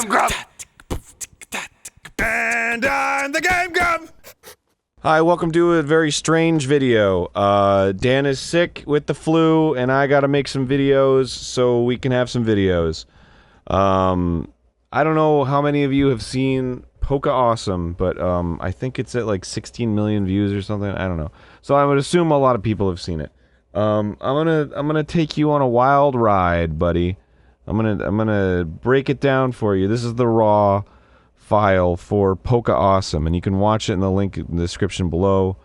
I'm Grump. And I'm the Game Grump. Hi, welcome to a very strange video. Dan is sick with the flu, and I gotta make some videos so we can have some videos. I don't know how many of you have seen PokeAwesome, but I think it's at like 16 million views or something. I don't know. So I would assume a lot of people have seen it. I'm gonna take you on a wild ride, buddy. I'm gonna break it down for you. This is the raw file for PokeAwesome, and you can watch it in the link in the description below.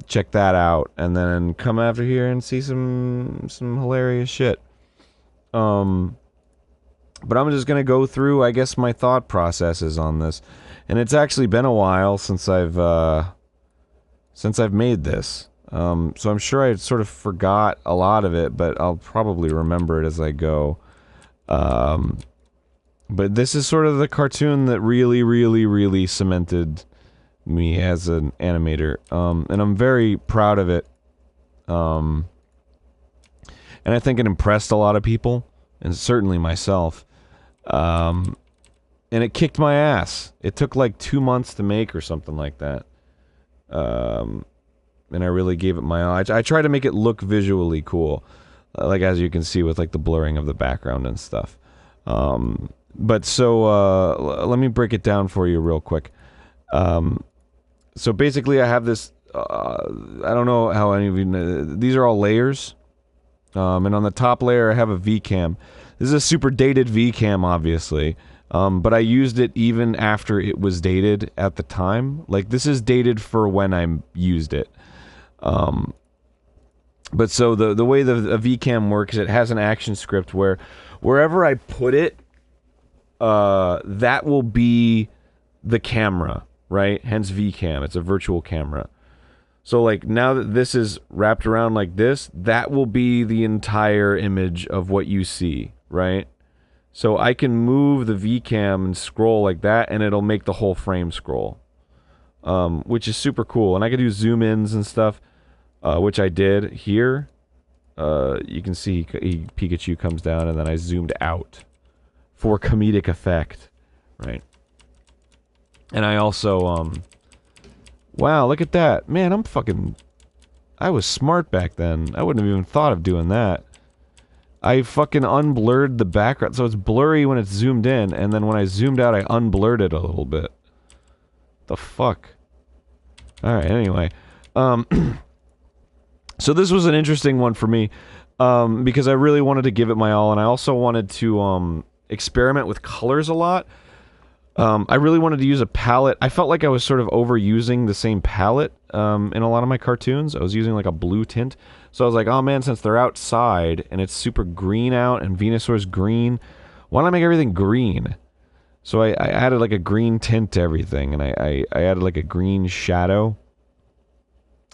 Check that out, and then come after here and see some hilarious shit. But I'm just gonna go through, I guess, my thought processes on this, and it's actually been a while since I've made this. So I'm sure I sort of forgot a lot of it, but I'll probably remember it as I go. But this is sort of the cartoon that really cemented me as an animator. And I'm very proud of it. And I think it impressed a lot of people, and certainly myself. And it kicked my ass. It took like 2 months to make or something like that. And I really gave it my all. I tried to make it look visually cool. Like, as you can see with like the blurring of the background and stuff. But so, let me break it down for you real quick. So basically I have this, I don't know how any of you know, these are all layers. And on the top layer I have a VCam. This is a super dated VCam, obviously. But I used it even after it was dated at the time. Like, this is dated for when I used it. But so the way the VCam works, it has an action script where wherever I put it, that will be the camera, right? Hence VCam. It's a virtual camera. So like, now that this is wrapped around like this, that will be the entire image of what you see, right? So I can move the VCam and scroll like that, and it'll make the whole frame scroll, which is super cool. And I can do zoom ins and stuff, which I did here. You can see Pikachu comes down, and then I zoomed out for comedic effect, right? And I also, wow, look at that. Man, I was smart back then. I wouldn't have even thought of doing that. I fucking unblurred the background, so it's blurry when it's zoomed in, and then when I zoomed out, I unblurred it a little bit. The fuck? Alright, anyway. So this was an interesting one for me, because I really wanted to give it my all, and I also wanted to, experiment with colors a lot. I really wanted to use a palette. I felt like I was sort of overusing the same palette in a lot of my cartoons. I was using like a blue tint. So I was like, oh man, since they're outside and it's super green out and Venusaur's green, why don't I make everything green? So I added like a green tint to everything, and I added like a green shadow.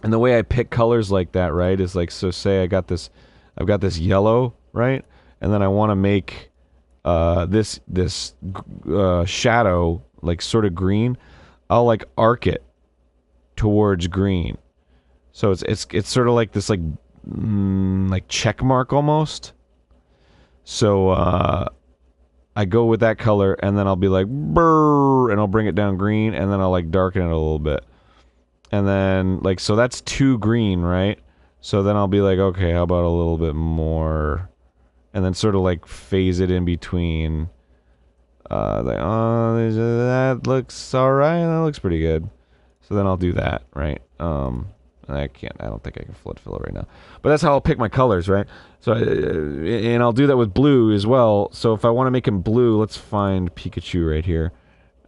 And the way I pick colors like that, right, is like, so say I've got this yellow, right? And then I want to make this shadow like sort of green. I'll like arc it towards green, so it's sort of like this like check mark almost. So I go with that color, and then I'll be like brrr, and I'll bring it down green, and then I'll like darken it a little bit, and then like, so that's too green, right? So then I'll be like, okay, how about a little bit more? And then sort of like phase it in between. Like, oh, that looks alright. That looks pretty good. So then I'll do that, right? And I don't think I can flood fill it right now. But that's how I'll pick my colors, right? So, and I'll do that with blue as well. So if I want to make him blue, let's find Pikachu right here.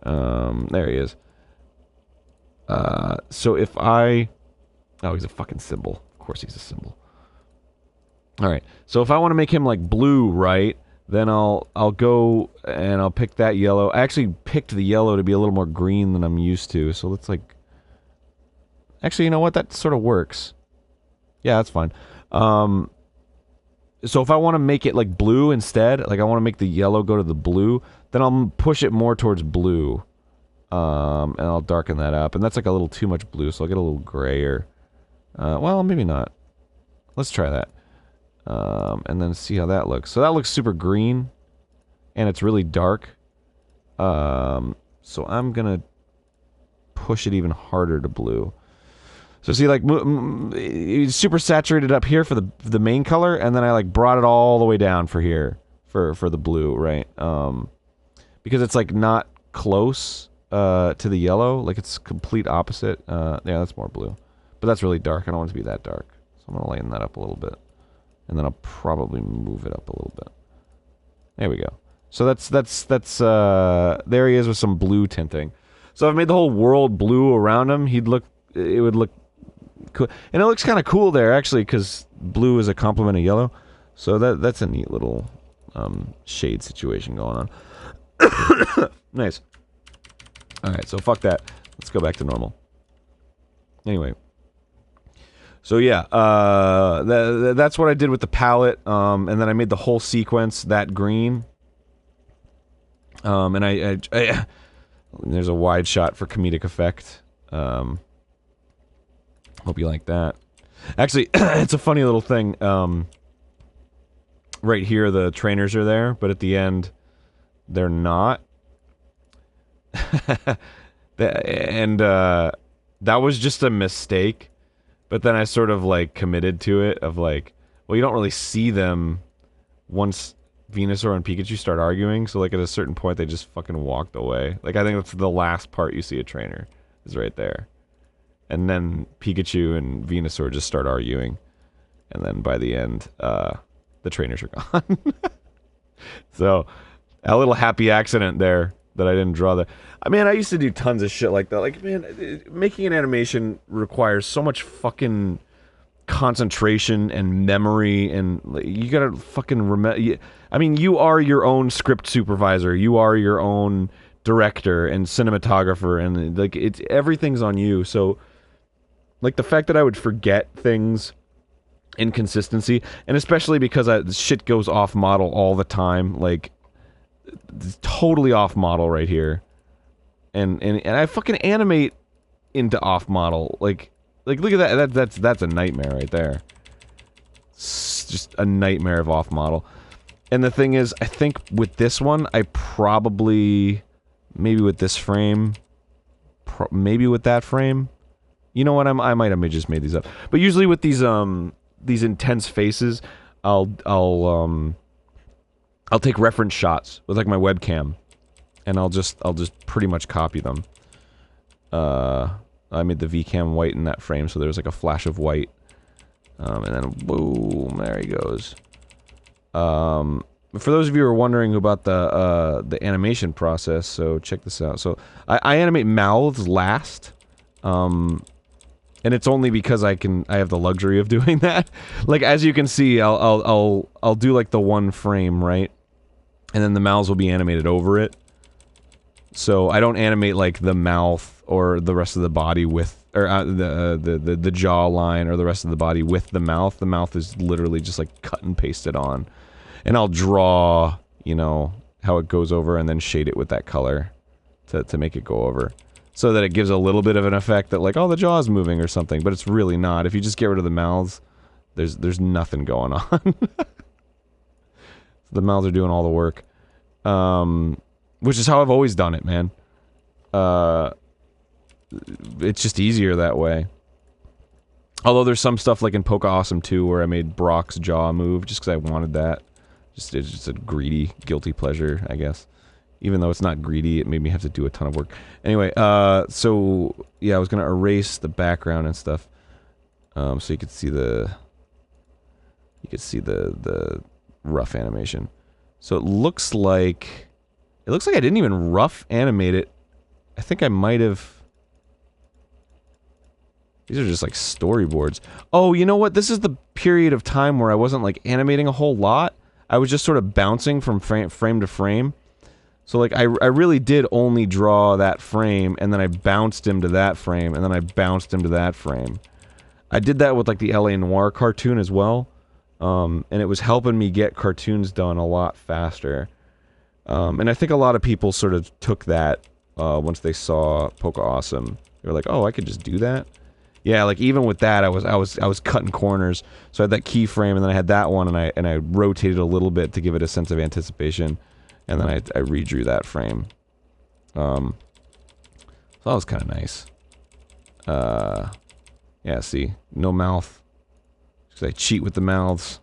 There he is. So if oh, he's a fucking symbol. Of course he's a symbol. Alright, so if I want to make him like blue, right, then I'll go and I'll pick that yellow. I actually picked the yellow to be a little more green than I'm used to, so let's like... Actually, you know what? That sort of works. Yeah, that's fine. So if I want to make it like blue instead, like I want to make the yellow go to the blue, then I'll push it more towards blue. And I'll darken that up. And that's like a little too much blue, so I'll get a little grayer. Well, maybe not. Let's try that. And then see how that looks. So that looks super green. and it's really dark. So I'm gonna push it even harder to blue. So see, like, it's super saturated up here for the main color, and then I like brought it all the way down for here for the blue, right? Because it's like not close to the yellow, like it's complete opposite. Yeah, that's more blue, but that's really dark. I don't want it to be that dark, so I'm gonna lighten that up a little bit, and then I'll probably move it up a little bit. There we go. So that's there he is with some blue tinting. So if I made the whole world blue around him, it would look cool. And it looks kind of cool there, actually, because blue is a complement of yellow. So that's a neat little shade situation going on. Nice. Alright, so fuck that. Let's go back to normal. Anyway. So yeah, that's what I did with the palette, and then I made the whole sequence that green. And I there's a wide shot for comedic effect. Hope you like that. Actually, it's a funny little thing. Right here, the trainers are there, but at the end, they're not. And that was just a mistake. But then I sort of, like, committed to it of, like, well, you don't really see them once Venusaur and Pikachu start arguing, so, like, at a certain point, they just fucking walked away. Like, I think that's the last part you see a trainer, is right there. And then Pikachu and Venusaur just start arguing. And then by the end, the trainers are gone. So, a little happy accident there that I didn't draw there. I mean, I used to do tons of shit like that. Like, man, making an animation requires so much fucking concentration and memory, and you gotta fucking remember. I mean, you are your own script supervisor. You are your own director and cinematographer, and like everything's on you. So, like the fact that I would forget things, inconsistency, and especially because shit goes off model all the time. Like, it's totally off model right here. And I fucking animate into off model. Like look at that. That's a nightmare right there. It's just a nightmare of off model. And the thing is, I think with this one, I probably maybe with this frame, maybe with that frame. You know what? I might have just made these up. But usually with these intense faces, I'll take reference shots with like my webcam. And I'll just pretty much copy them. I made the VCam white in that frame, so there's like a flash of white. And then boom, there he goes. For those of you who are wondering about the animation process, so check this out. So I animate mouths last. And it's only because I have the luxury of doing that. Like, as you can see, I'll do like the one frame, right? And then the mouths will be animated over it. So I don't animate like the mouth or the rest of the body with, or the jaw line or the rest of the body with the mouth. The mouth is literally just like cut and pasted on, and I'll draw, you know, how it goes over and then shade it with that color to make it go over, so that it gives a little bit of an effect that like, oh, the jaw's moving or something, but it's really not. If you just get rid of the mouths, there's nothing going on. The mouths are doing all the work. Which is how I've always done it, man. It's just easier that way. Although there's some stuff like in PokeAwesome 2 where I made Brock's jaw move just because I wanted that. It's just a greedy, guilty pleasure, I guess. Even though it's not greedy, it made me have to do a ton of work. Anyway, so yeah, I was gonna erase the background and stuff, so you could see the rough animation. So it looks like I didn't even rough animate it. I think I might have. These are just like storyboards. Oh, you know what? This is the period of time where I wasn't like animating a whole lot. I was just sort of bouncing from frame to frame. So like I really did only draw that frame, and then I bounced him to that frame, and then I bounced him to that frame. I did that with like the LA Noire cartoon as well. And it was helping me get cartoons done a lot faster. And I think a lot of people sort of took that once they saw PokeAwesome. They were like, "Oh, I could just do that." Yeah, like even with that, I was cutting corners. So I had that keyframe, and then I had that one, and I rotated a little bit to give it a sense of anticipation. And then I redrew that frame. So that was kind of nice. Yeah, see? No mouth. Because I cheat with the mouths.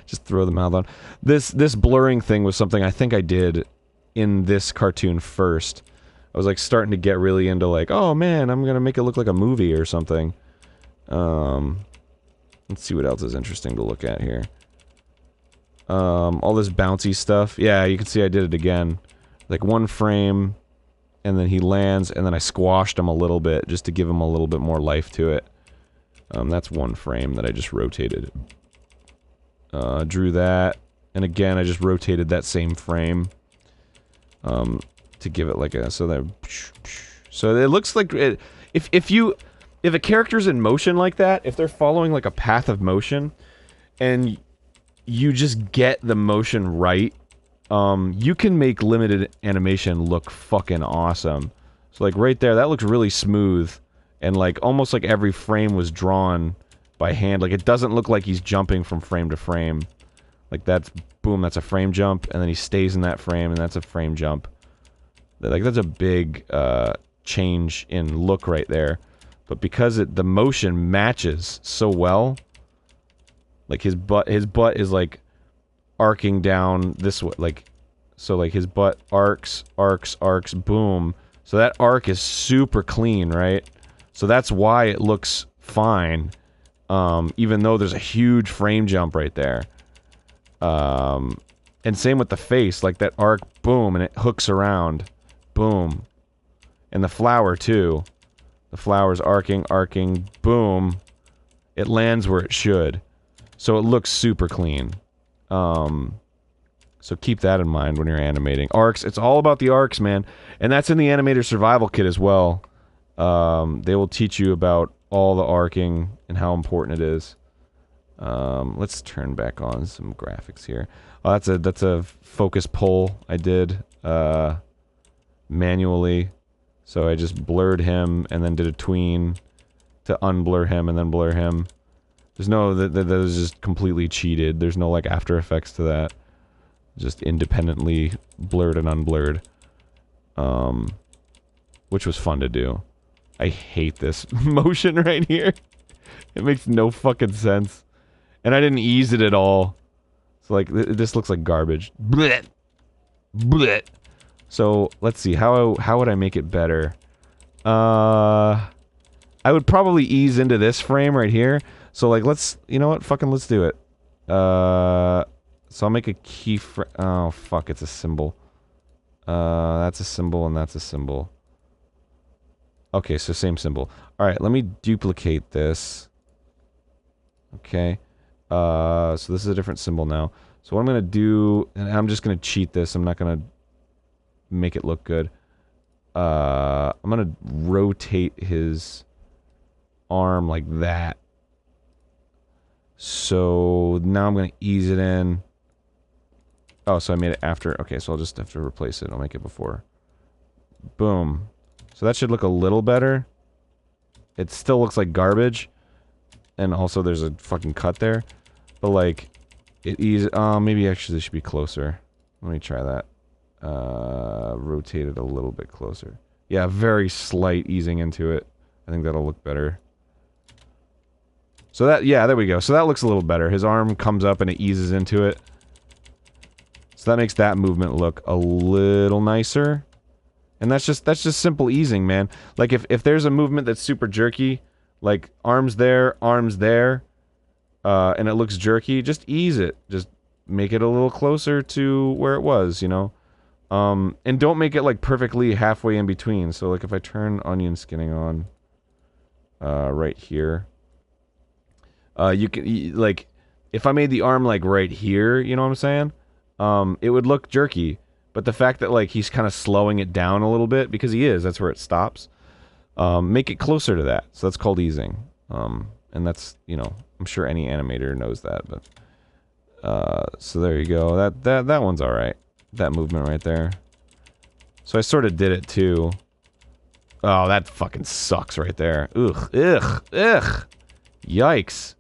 Just throw the mouth on. This blurring thing was something I think I did in this cartoon first. I was like starting to get really into like, oh man, I'm gonna make it look like a movie or something. Let's see what else is interesting to look at here. All this bouncy stuff. Yeah, you can see I did it again. Like one frame, and then he lands, and then I squashed him a little bit just to give him a little bit more life to it. That's one frame that I just rotated. Drew that, and again I just rotated that same frame. To give it like a so it looks like it, if a character's in motion like that, if they're following like a path of motion, and you just get the motion right, you can make limited animation look fucking awesome. So like right there, that looks really smooth, and like almost like every frame was drawn by hand. Like it doesn't look like he's jumping from frame to frame. Like that's boom, that's a frame jump, and then he stays in that frame, and that's a frame jump. Like that's a big change in look right there. But because the motion matches so well, like his butt is like arcing down this way, like so like his butt arcs, boom. So that arc is super clean, right? So that's why it looks fine, even though there's a huge frame jump right there. And same with the face, like that arc, boom, and it hooks around. Boom. And the flower, too. The flower's arcing, boom. It lands where it should. So it looks super clean. So keep that in mind when you're animating. Arcs, it's all about the arcs, man. And that's in the Animator Survival Kit as well. They will teach you about all the arcing and how important it is. Let's turn back on some graphics here. Oh, that's a focus pull I did. Manually, so I just blurred him and then did a tween to unblur him and then blur him. There's no that was just completely cheated. There's no like After Effects to that. Just independently blurred and unblurred, which was fun to do. I hate this motion right here. It makes no fucking sense, and I didn't ease it at all. So like this looks like garbage. Blech. Blech. So, let's see, how would I make it better? I would probably ease into this frame right here. So, like, you know what, fucking let's do it. So I'll make a key oh, fuck, it's a symbol. That's a symbol and that's a symbol. Okay, so same symbol. Alright, let me duplicate this. Okay. So this is a different symbol now. So what I'm gonna do, and I'm just gonna cheat this, I'm not gonna make it look good. I'm gonna rotate his arm like that. So now I'm gonna ease it in. Oh, so I made it after. Okay, so I'll just have to replace it. I'll make it before. Boom. So that should look a little better. It still looks like garbage. And also there's a fucking cut there. But like, it eases. Maybe actually this should be closer. Let me try that. Rotate it a little bit closer. Yeah, very slight easing into it. I think that'll look better. So that, yeah, there we go. So that looks a little better. His arm comes up and it eases into it. So that makes that movement look a little nicer. And that's just simple easing, man. Like if there's a movement that's super jerky, like arms there, and it looks jerky, just ease it. Just make it a little closer to where it was, you know? And don't make it like perfectly halfway in between. So like if I turn onion skinning on, right here, you can, like, if I made the arm like right here, you know what I'm saying? It would look jerky. But the fact that like he's kind of slowing it down a little bit, because he is, that's where it stops. Make it closer to that. So that's called easing. And that's, you know, I'm sure any animator knows that, but so there you go. That one's all right. That movement right there. So I sort of did it too. Oh, that fucking sucks right there. Ugh, ugh. Yikes.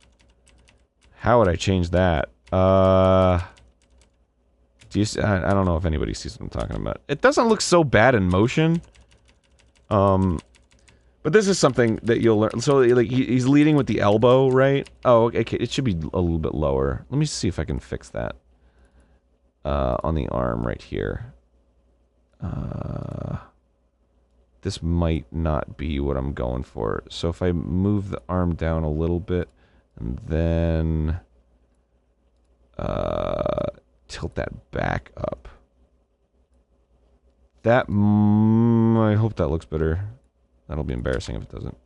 How would I change that? Do you? I don't know if anybody sees what I'm talking about. It doesn't look so bad in motion. But this is something that you'll learn. So, like, he's leading with the elbow, right? Oh, okay. It should be a little bit lower. Let me see if I can fix that. On the arm right here. This might not be what I'm going for. So if I move the arm down a little bit, and then tilt that back up. That, I hope that looks better. That'll be embarrassing if it doesn't.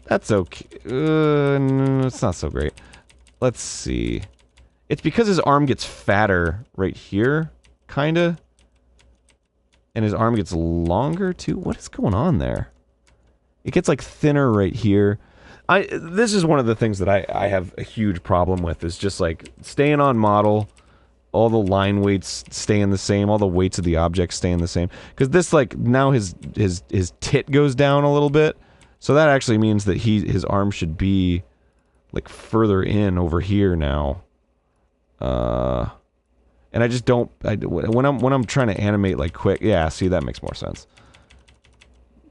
That's okay. No, it's not so great. Let's see. It's because his arm gets fatter right here, kinda. And his arm gets longer, too. What is going on there? It gets, like, thinner right here. This is one of the things that I have a huge problem with, is just, like, staying on model. All the line weights staying the same. All the weights of the object staying the same. Because this, like, now his tit goes down a little bit. So that actually means that his arm should be, like, further in over here now. And I just don't... when I'm trying to animate, like, quick... Yeah, see, that makes more sense.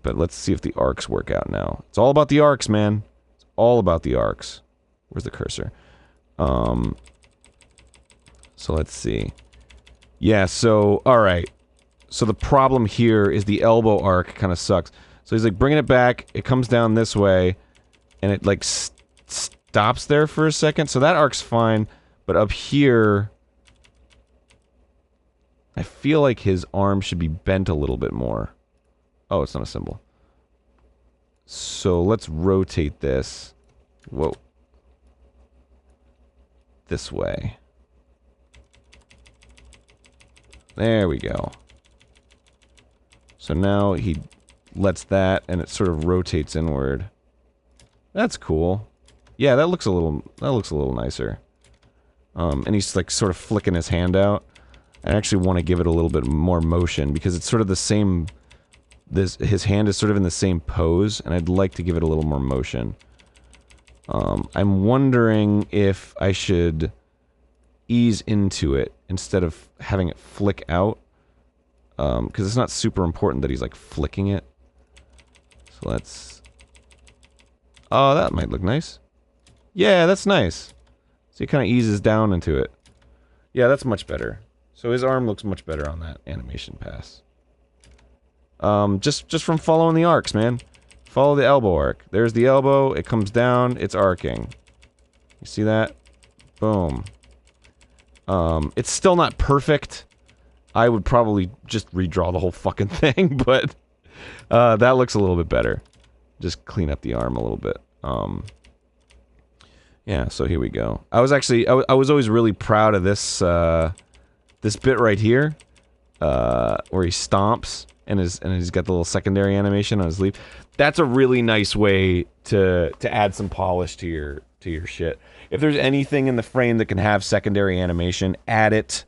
But let's see if the arcs work out now. It's all about the arcs, man. It's all about the arcs. Where's the cursor? So let's see. Yeah, so... Alright. So the problem here is the elbow arc kind of sucks. So he's, like, bringing it back. It comes down this way. And it, like, stops there for a second. So that arc's fine. But up here... I feel like his arm should be bent a little bit more. Oh, it's not a symbol. So let's rotate this. Whoa. This way. There we go. So now he lets that, and it sort of rotates inward. That's cool. Yeah, that looks a little nicer. And he's like sort of flicking his hand out. I actually want to give it a little bit more motion because it's sort of the same. His hand is sort of in the same pose, and I'd like to give it a little more motion. I'm wondering if I should ease into it instead of having it flick out. Because it's not super important that he's like flicking it. So let's... Oh, that might look nice. Yeah, that's nice. So he kind of eases down into it. Yeah, that's much better. So his arm looks much better on that animation pass. Just from following the arcs, man. Follow the elbow arc. There's the elbow, it comes down, it's arcing. You see that? Boom. It's still not perfect. I would probably just redraw the whole fucking thing, but that looks a little bit better. Just clean up the arm a little bit. Yeah, so here we go. I was actually, I was always really proud of this, this bit right here, where he stomps, and he's got the little secondary animation on his leaf. That's a really nice way to add some polish to your shit. If there's anything in the frame that can have secondary animation, add it.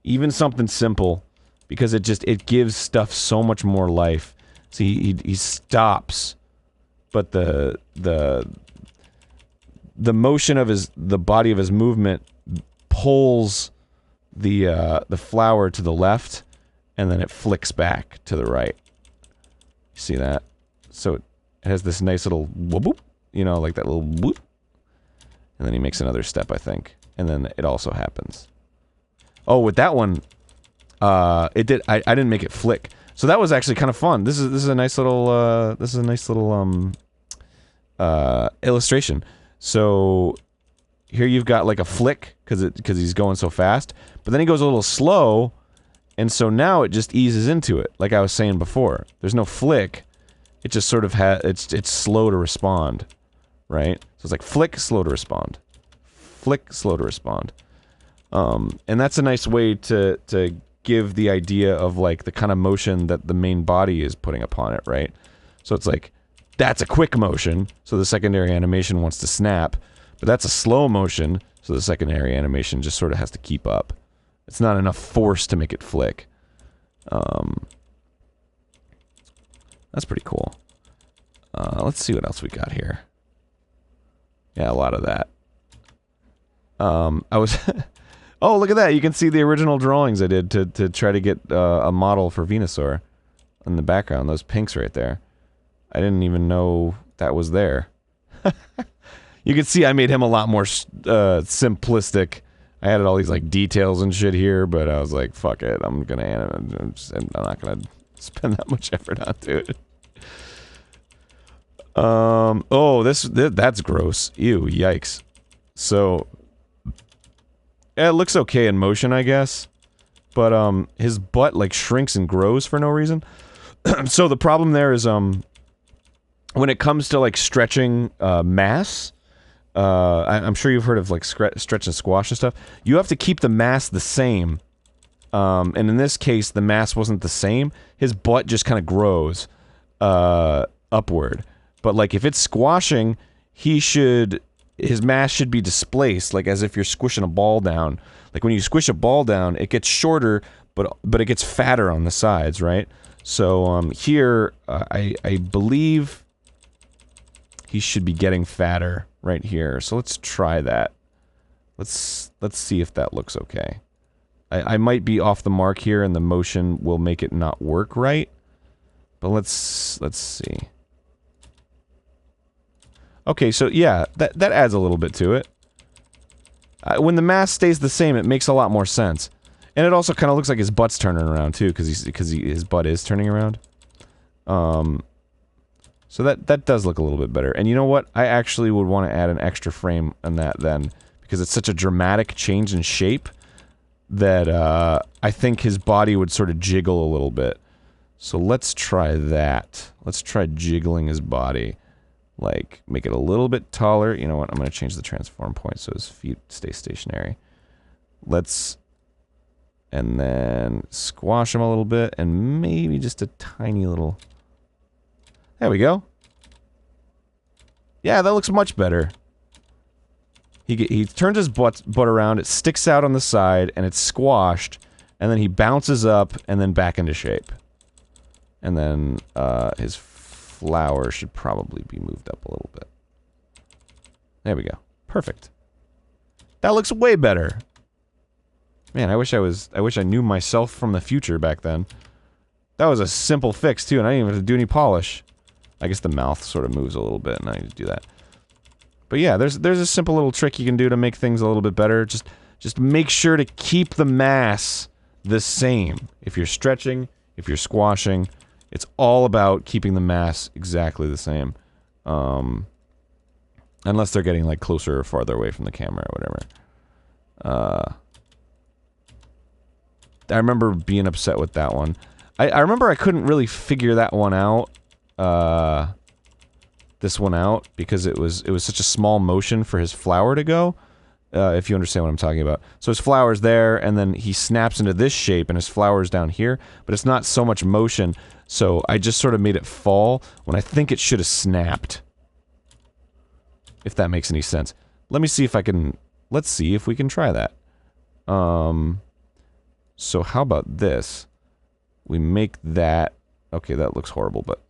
Even something simple, because it gives stuff so much more life. See, he stops, but the motion of the body of his movement pulls the flower to the left, and then it flicks back to the right. You see that? So it has this nice little whoop, you know, like that little whoop. And then he makes another step, I think. And then it also happens. Oh, with that one, I didn't make it flick. So that was actually kind of fun. This is a nice little illustration. So here you've got like a flick because he's going so fast, but then he goes a little slow, and so now it just eases into it. Like I was saying before, there's no flick. It just sort of it's slow to respond, right? So it's like flick, slow to respond, flick, slow to respond. And that's a nice way to give the idea of like the kind of motion that the main body is putting upon it, right? So it's like, that's a quick motion, so the secondary animation wants to snap, but that's a slow motion, so the secondary animation just sort of has to keep up. It's not enough force to make it flick. That's pretty cool. Let's see what else we got here. Yeah, a lot of that. I was... Oh, look at that. You can see the original drawings I did to try to get a model for Venusaur in the background. Those pinks right there. I didn't even know that was there. You can see I made him a lot more simplistic. I added all these like details and shit here, but I was like, fuck it. I'm gonna animate. I'm not gonna spend that much effort onto it. Oh, that's gross. Ew, yikes. So, yeah, it looks okay in motion, I guess. But, his butt, like, shrinks and grows for no reason. So the problem there is, when it comes to, like, stretching, mass, I'm sure you've heard of, like, stretch and squash and stuff. You have to keep the mass the same. And in this case, the mass wasn't the same. His butt just kind of grows, upward. But, like, if it's squashing, his mass should be displaced, like as if you're squishing a ball down. Like when you squish a ball down, it gets shorter, but it gets fatter on the sides, right? So, here, I believe he should be getting fatter right here. So let's try that. Let's see if that looks okay. I might be off the mark here, and the motion will make it not work right. But let's see. Okay, so yeah, that adds a little bit to it. When the mass stays the same, it makes a lot more sense. And it also kind of looks like his butt's turning around too, because his butt is turning around. So that does look a little bit better. And you know what? I actually would want to add an extra frame on that then, because it's such a dramatic change in shape that I think his body would sort of jiggle a little bit. So let's try that. Let's try jiggling his body. Like, make it a little bit taller. You know what? I'm going to change the transform point so his feet stay stationary. And then squash him a little bit, and maybe just a tiny little... There we go. Yeah, that looks much better. He turns his butt around, it sticks out on the side, and it's squashed, and then he bounces up, and then back into shape. And then, his flower should probably be moved up a little bit. There we go. Perfect. That looks way better. Man, I wish I knew myself from the future back then. That was a simple fix too, and I didn't even have to do any polish. I guess the mouth sort of moves a little bit, and I need to do that. But yeah, there's a simple little trick you can do to make things a little bit better. Just make sure to keep the mass the same. If you're stretching, if you're squashing, it's all about keeping the mass exactly the same. Unless they're getting, like, closer or farther away from the camera or whatever. I remember being upset with that one. I remember I couldn't really figure that one out. This one out, because it was such a small motion for his flower to go. If you understand what I'm talking about. So his flower's there, and then he snaps into this shape, and his flower's down here, but it's not so much motion, so I just sort of made it fall when I think it should have snapped. If that makes any sense. Let me see if I can... Let's see if we can try that. So how about this? We make that... Okay, that looks horrible, but,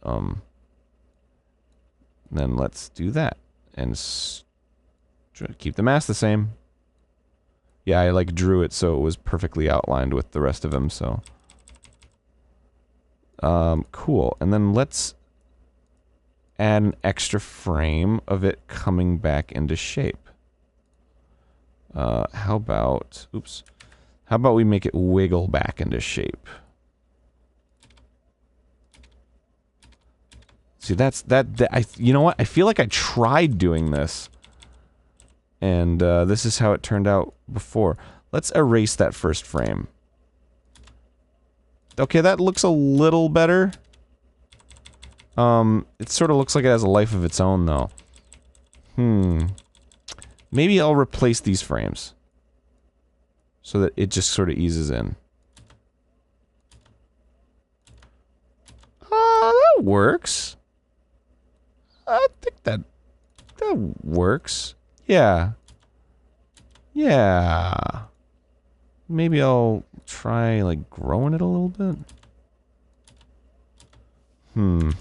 then let's do that. And keep the mass the same. Yeah, I, like, drew it so it was perfectly outlined with the rest of him, so... cool. And then let's add an extra frame of it coming back into shape. How about... Oops. How about we make it wiggle back into shape? See, you know what? I feel like I tried doing this. And, this is how it turned out before. Let's erase that first frame. Okay, that looks a little better. It sort of looks like it has a life of its own, though. Maybe I'll replace these frames. So that it just sort of eases in. That works. I think that works. Yeah. Yeah. Maybe I'll try, like, growing it a little bit. Well,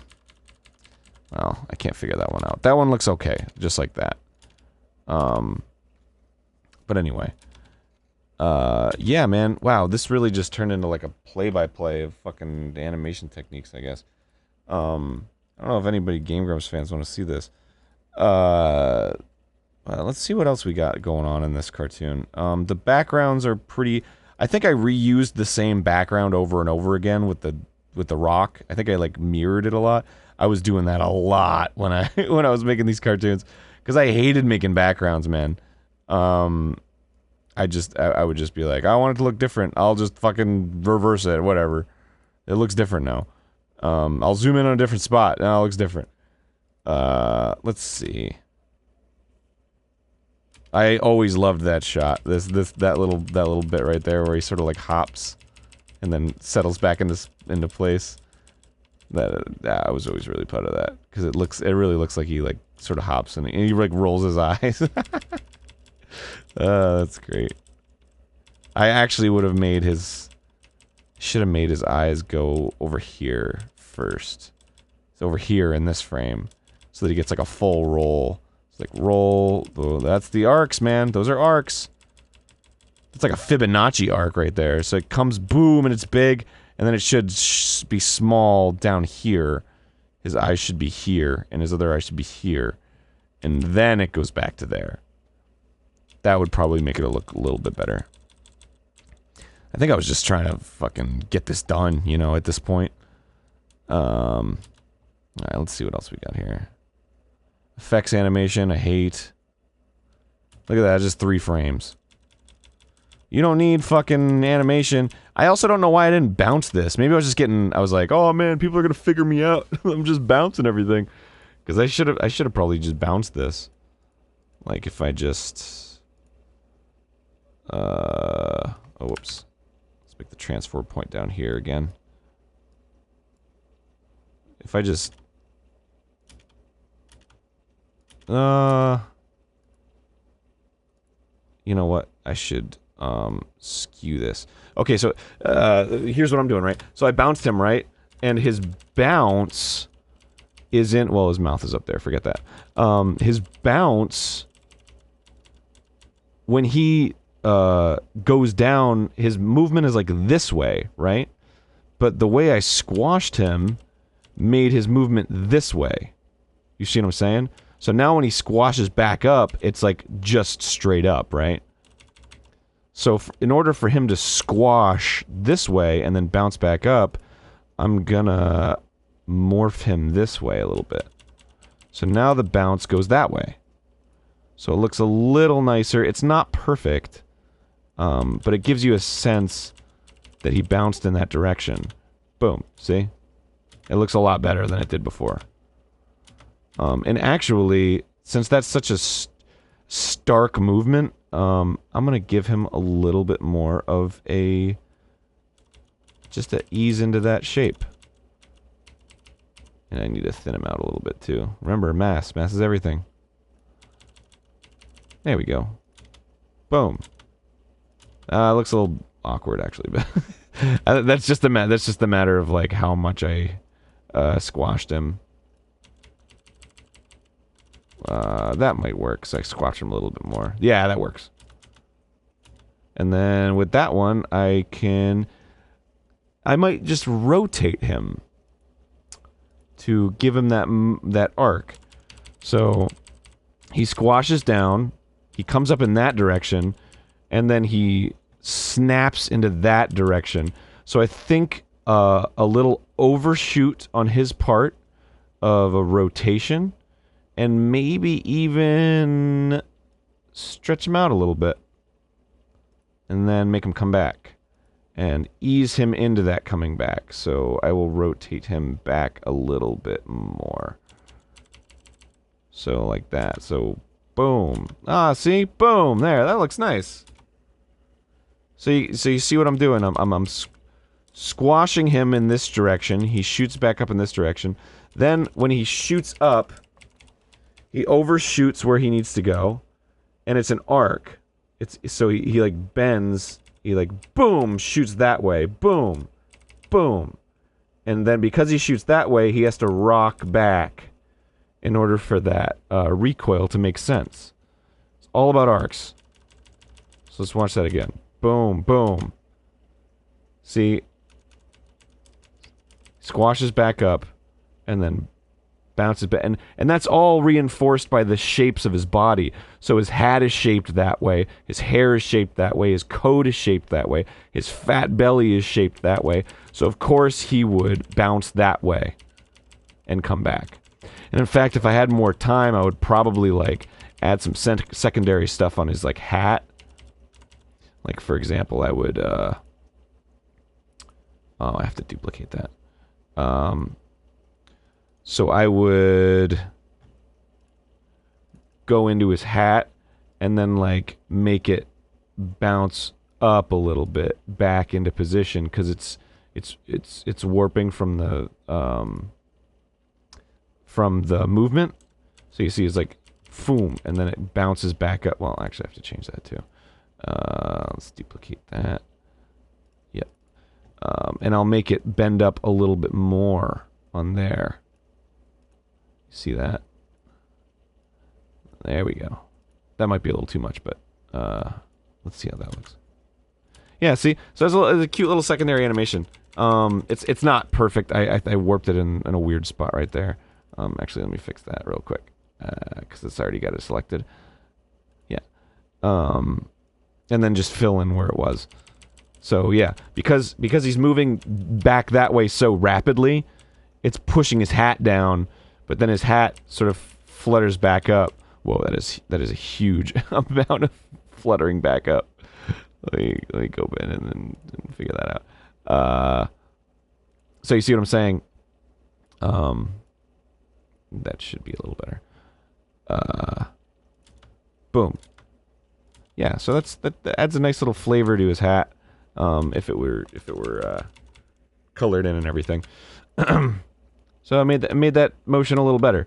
I can't figure that one out. That one looks okay, just like that. But anyway. Yeah, man. Wow, this really just turned into like a play-by-play of fucking animation techniques, I guess. I don't know if anybody GameGrumps fans want to see this. Let's see what else we got going on in this cartoon. The backgrounds are pretty... I think I reused the same background over and over again with the rock. I think I like mirrored it a lot. I was doing that a lot when I when I was making these cartoons because I hated making backgrounds, man. I would just be like, I want it to look different. I'll just fucking reverse it, whatever. It looks different now. I'll zoom in on a different spot. Now it looks different. Let's see. I always loved that shot. That little bit right there where he sort of like hops and then settles back into place. I was always really proud of that because it really looks like he like sort of hops and he like rolls his eyes. That's great. I actually would have made should have made his eyes go over here first. It's over here in this frame so that he gets like a full roll. It's like roll. Oh, that's the arcs, man. Those are arcs. It's like a Fibonacci arc right there. So it comes boom and it's big, and then it should be small down here. His eyes should be here, and his other eye should be here, and then it goes back to there. That would probably make it look a little bit better. I think I was just trying to fucking get this done, you know, at this point. Alright, let's see what else we got here. Effects animation, I hate. Look at that, just 3 frames. You don't need fucking animation. I also don't know why I didn't bounce this. Maybe I was just getting, I was like, oh man, people are gonna figure me out. I'm just bouncing everything. Because I should have probably just bounced this. Like if I just... oh, whoops. Let's make the transfer point down here again. If I just... you know what? I should, skew this. Okay, so, here's what I'm doing, right? So I bounced him, right? And his bounce isn't... Well, his mouth is up there, forget that. His bounce... When he, goes down, his movement is like this way, right? But the way I squashed him made his movement this way. You see what I'm saying? So now when he squashes back up, it's like just straight up, right? So in order for him to squash this way and then bounce back up, I'm gonna morph him this way a little bit. So now the bounce goes that way. So it looks a little nicer. It's not perfect, but it gives you a sense that he bounced in that direction. Boom, see? It looks a lot better than it did before. And actually, since that's such a stark movement, I'm gonna give him a little bit more of a... just to ease into that shape. And I need to thin him out a little bit too. Remember, mass is everything. There we go. Boom. It looks a little awkward actually, but that's just the matter of like how much I squashed him. That might work, so I squash him a little bit more. Yeah, that works. And then with that one, I might just rotate him to give him that arc. So he squashes down, he comes up in that direction, and then he snaps into that direction. So I think a little overshoot on his part of a rotation, and maybe even stretch him out a little bit. And then make him come back. And ease him into that coming back. So I will rotate him back a little bit more. So like that. So boom. Ah, see? Boom. There. That looks nice. So you see what I'm doing? I'm squashing him in this direction. He shoots back up in this direction. Then when he shoots up, he overshoots where he needs to go, and it's an arc. So he like bends, he like boom, shoots that way, boom, boom. And then because he shoots that way, he has to rock back in order for that recoil to make sense. all about arcs. So let's watch that again. Boom, boom. See? Squashes back up, and then bounces back. And that's all reinforced by the shapes of his body. So his hat is shaped that way, his hair is shaped that way, his coat is shaped that way, his fat belly is shaped that way. So of course he would bounce that way and come back. And in fact, if I had more time, I would probably, like, add some secondary stuff on his, like, hat. Like, for example, I would, oh, I have to duplicate that. So I would go into his hat and then, like, make it bounce up a little bit back into position, because it's warping from the movement. So you see it's like boom, and then it bounces back up. Well, actually I have to change that too. Let's duplicate that. Yep. And I'll make it bend up a little bit more on there. See that? There we go. That might be a little too much, but let's see how that looks. Yeah, see? So there's a cute little secondary animation. It's not perfect. I warped it in a weird spot right there. Actually, let me fix that real quick, because it's already got it selected. Yeah. And then just fill in where it was. So yeah, because he's moving back that way so rapidly, it's pushing his hat down, but then his hat sort of flutters back up. Whoa, that is a huge amount of fluttering back up. Let me go in and figure that out. So you see what I'm saying? That should be a little better. Boom. Yeah, so that adds a nice little flavor to his hat. If it were colored in and everything. So I made that motion a little better.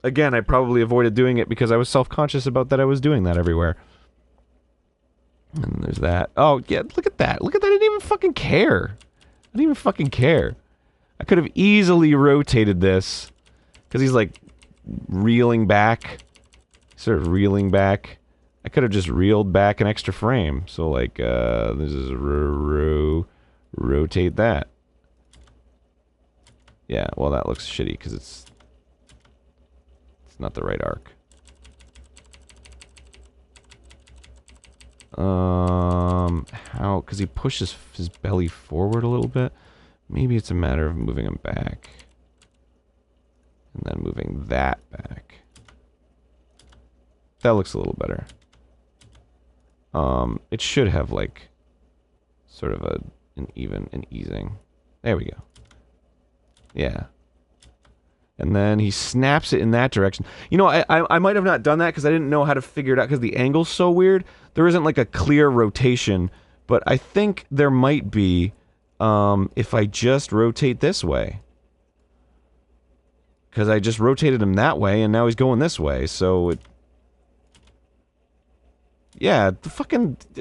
Again, I probably avoided doing it because I was self-conscious about that I was doing that everywhere. And there's that. Oh, yeah, look at that. Look at that. I didn't even fucking care. I didn't even fucking care. I could have easily rotated this, because he's, like, reeling back. Sort of reeling back. I could have just reeled back an extra frame. So, like, this is rotate that. Yeah, well, that looks shitty, because it's not the right arc. How? Because he pushes his belly forward a little bit. Maybe it's a matter of moving him back. And then moving that back. That looks a little better. It should have, like, sort of an easing. There we go. Yeah. And then he snaps it in that direction. You know, I might have not done that because I didn't know how to figure it out because the angle's so weird. There isn't, like, a clear rotation, but I think there might be if I just rotate this way. Because I just rotated him that way, and now he's going this way, so it... Yeah,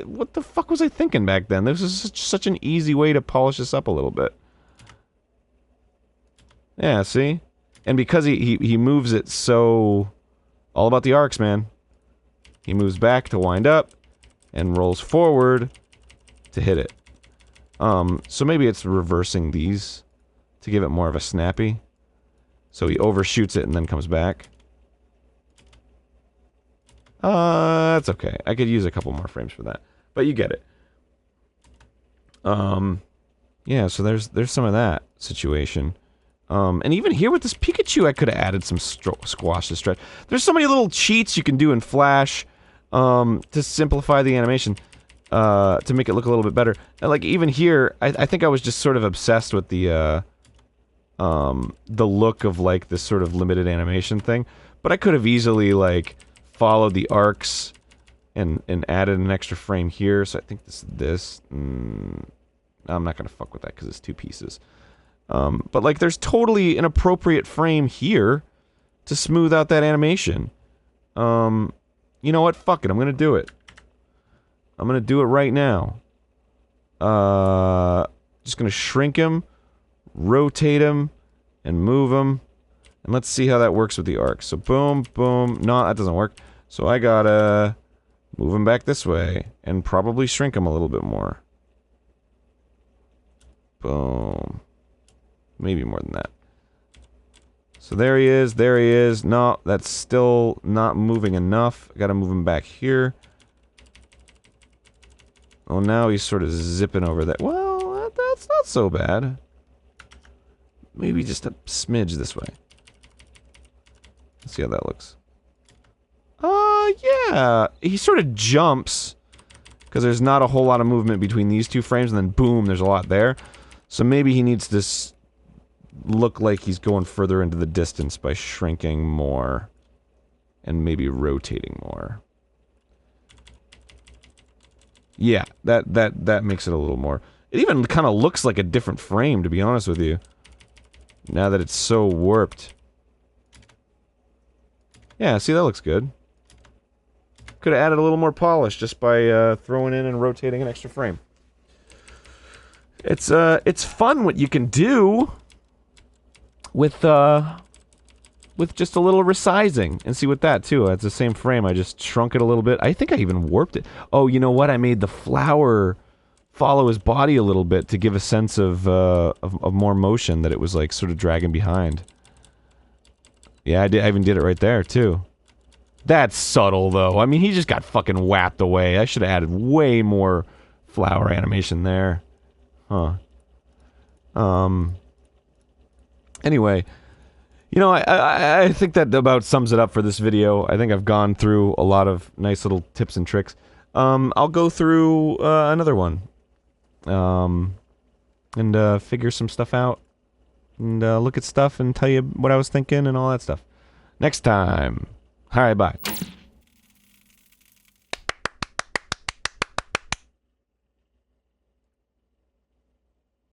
what the fuck was I thinking back then? This is such an easy way to polish this up a little bit. Yeah, see? And because he moves it so... All about the arcs, man. He moves back to wind up, and rolls forward to hit it. So maybe it's reversing these to give it more of a snappy. So he overshoots it and then comes back. That's okay. I could use a couple more frames for that. But you get it. Yeah, so there's some of that situation. And even here with this Pikachu, I could have added some squash to stretch. There's so many little cheats you can do in Flash, to simplify the animation, to make it look a little bit better. And like, even here, I think I was just sort of obsessed with the look of, like, this sort of limited animation thing. But I could have easily, like, followed the arcs and added an extra frame here. So I think this. I'm not gonna fuck with that because it's two pieces. But, like, there's totally an appropriate frame here to smooth out that animation. You know what? Fuck it. I'm gonna do it. I'm gonna do it right now. Just gonna shrink him, rotate him, and move him. And let's see how that works with the arc. So boom, boom. No, that doesn't work. So I gotta move him back this way, and probably shrink him a little bit more. Boom. Maybe more than that. So there he is, there he is. No, that's still not moving enough. I gotta move him back here. Oh, now he's sort of zipping over that. Well, that's not so bad. Maybe just a smidge this way. Let's see how that looks. Yeah. He sort of jumps, because there's not a whole lot of movement between these two frames, and then boom, there's a lot there. So maybe he needs to look like he's going further into the distance by shrinking more. And maybe rotating more. Yeah, that makes it a little more. It even kind of looks like a different frame, to be honest with you. Now that it's so warped. Yeah, see, that looks good. Could have added a little more polish just by throwing in and rotating an extra frame. It's fun what you can do with just a little resizing. And see with that, too. It's the same frame. I just shrunk it a little bit. I think I even warped it. Oh, you know what? I made the flower follow his body a little bit to give a sense of more motion, that it was, like, sort of dragging behind. Yeah, I even did it right there, too. That's subtle, though. I mean, he just got fucking whapped away. I should have added way more flower animation there. Huh. Anyway, you know, I think that about sums it up for this video. I think I've gone through a lot of nice little tips and tricks. I'll go through another one. And figure some stuff out. And look at stuff and tell you what I was thinking and all that stuff. Next time. Alright, bye.